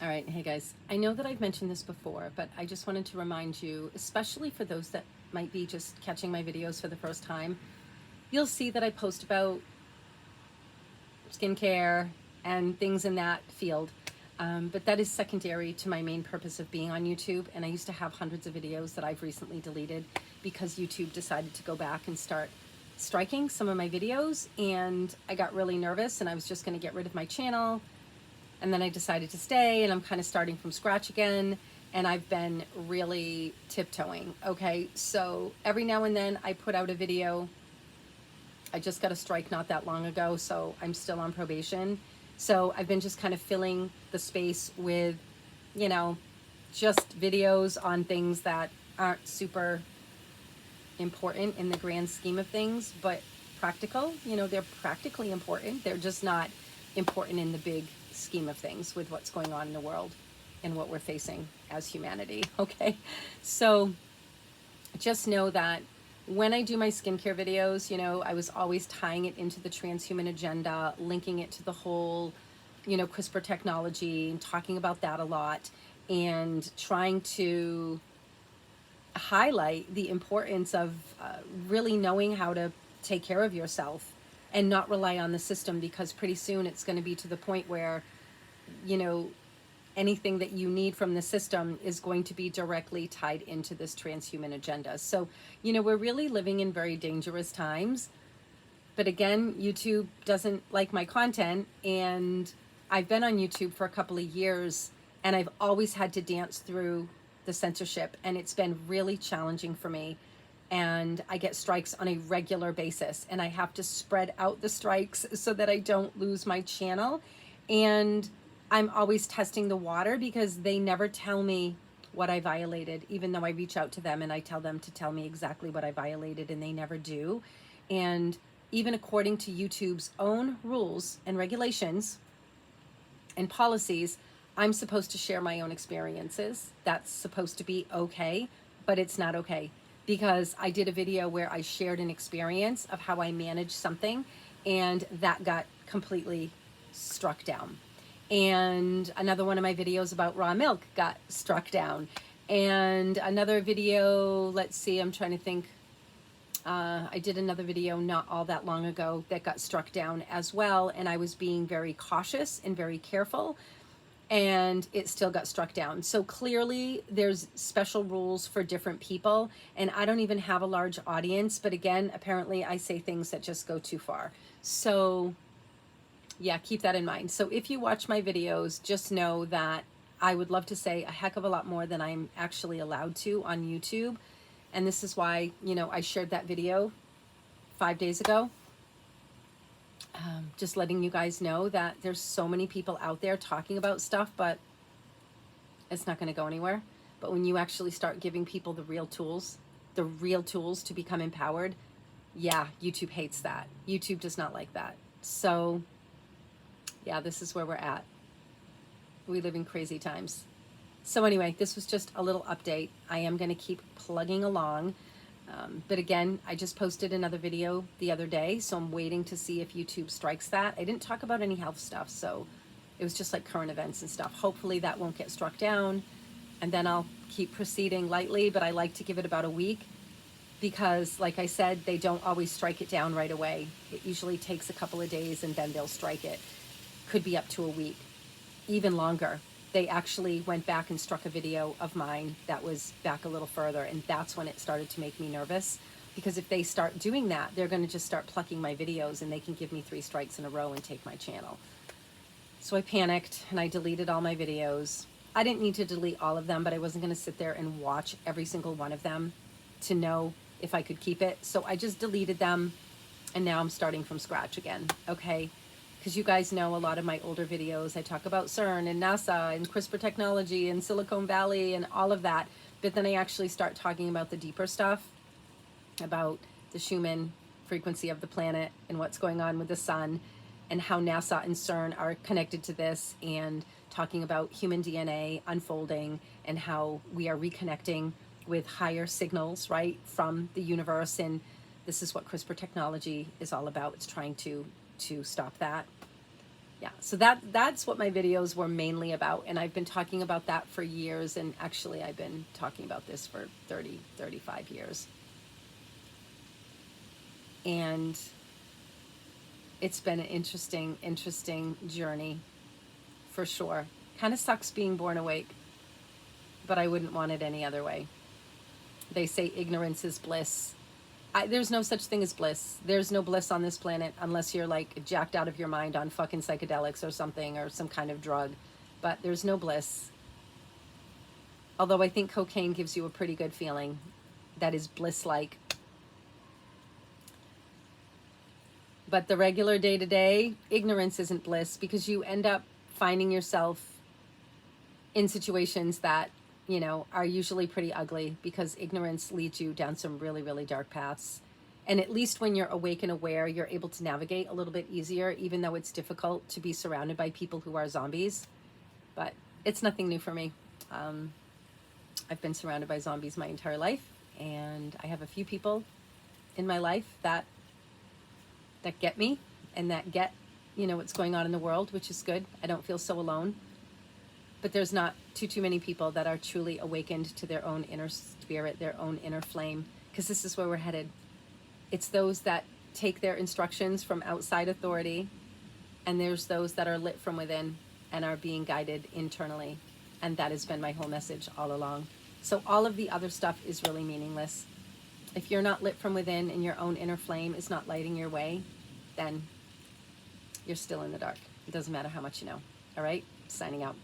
All right, hey guys. I know that I've mentioned this before, but I just wanted to remind you, especially for those that might be just catching my videos for the first time, you'll see that I post about skincare and things in that field. But that is secondary to my main purpose of being on YouTube. And I used to have hundreds of videos that I've recently deleted because YouTube decided to go back and start striking some of my videos. And I got really nervous and I was just going to get rid of my channel. And then I decided to stay, and I'm kind of starting from scratch again. And I've been really tiptoeing. Okay, so every now and then I put out a video. I just got a strike not that long ago, so I'm still on probation. So I've been just kind of filling the space with, you know, just videos on things that aren't super important in the grand scheme of things, but practical. You know, they're practically important. They're just not important in the big scheme of things with what's going on in the world and what we're facing as humanity. Okay, so just know that when I do my skincare videos, you know, I was always tying it into the transhuman agenda, linking it to the whole, you know, CRISPR technology and talking about that a lot, and trying to highlight the importance of really knowing how to take care of yourself and not rely on the system, because pretty soon it's going to be to the point where, you know, anything that you need from the system is going to be directly tied into this transhuman agenda. So, you know, we're really living in very dangerous times. But again, YouTube doesn't like my content, and I've been on YouTube for a couple of years, and I've always had to dance through the censorship, and it's been really challenging for me. And I get strikes on a regular basis, and I have to spread out the strikes so that I don't lose my channel. And I'm always testing the water because they never tell me what I violated, even though I reach out to them and I tell them to tell me exactly what I violated, and they never do. And even according to YouTube's own rules and regulations and policies, I'm supposed to share my own experiences. That's supposed to be okay, but it's not okay, because I did a video where I shared an experience of how I managed something, and that got completely struck down. And another one of my videos about raw milk got struck down. And another video, let's see, I'm trying to think. I did another video not all that long ago that got struck down as well. And I was being very cautious and very careful, and it still got struck down. So clearly there's special rules for different people, and I don't even have a large audience, but again, apparently I say things that just go too far. So yeah, keep that in mind. So if you watch my videos, just know that I would love to say a heck of a lot more than I'm actually allowed to on YouTube. And this is why, you know, I shared that video 5 days ago. Just letting you guys know that there's so many people out there talking about stuff, but it's not going to go anywhere. But when you actually start giving people the real tools to become empowered, yeah, YouTube hates that. YouTube does not like that. So yeah, this is where we're at. We live in crazy times. So anyway, this was just a little update. I am going to keep plugging along. But again, I just posted another video the other day, so I'm waiting to see if YouTube strikes that. I didn't talk about any health stuff, so it was just like current events and stuff. Hopefully that won't get struck down, and then I'll keep proceeding lightly, but I like to give it about a week, because like I said, they don't always strike it down right away. It usually takes a couple of days and then they'll strike it. Could be up to a week, even longer. They actually went back and struck a video of mine that was back a little further, and that's when it started to make me nervous, because if they start doing that, they're going to just start plucking my videos, and they can give me 3 strikes in a row and take my channel. So I panicked and I deleted all my videos. I didn't need to delete all of them, but I wasn't going to sit there and watch every single one of them to know if I could keep it. So I just deleted them, and now I'm starting from scratch again, okay? Because you guys know a lot of my older videos, I talk about CERN and NASA and CRISPR technology and Silicon Valley and all of that. But then I actually start talking about the deeper stuff, about the Schumann frequency of the planet and what's going on with the sun, and how NASA and CERN are connected to this, and talking about human DNA unfolding and how we are reconnecting with higher signals, right, from the universe. And this is what CRISPR technology is all about. It's trying to stop that. Yeah, so that's what my videos were mainly about, and I've been talking about that for years, and actually I've been talking about this for 35 years. And it's been an interesting journey for sure. Kind of sucks being born awake, but I wouldn't want it any other way. They say ignorance is bliss. There's no such thing as bliss. There's no bliss on this planet unless you're like jacked out of your mind on fucking psychedelics or something, or some kind of drug. But there's no bliss. Although I think cocaine gives you a pretty good feeling that is bliss-like. But the regular day-to-day, ignorance isn't bliss, because you end up finding yourself in situations that, you know, are usually pretty ugly, because ignorance leads you down some really, really dark paths. And at least when you're awake and aware, you're able to navigate a little bit easier, even though it's difficult to be surrounded by people who are zombies. But it's nothing new for me. I've been surrounded by zombies my entire life, and I have a few people in my life that get me, and that get, you know, what's going on in the world, which is good. I don't feel so alone. But there's not too many people that are truly awakened to their own inner spirit, their own inner flame, because this is where we're headed. It's those that take their instructions from outside authority, and there's those that are lit from within and are being guided internally. And that has been my whole message all along. So all of the other stuff is really meaningless. If you're not lit from within and your own inner flame is not lighting your way, then you're still in the dark. It doesn't matter how much you know. All right? Signing out.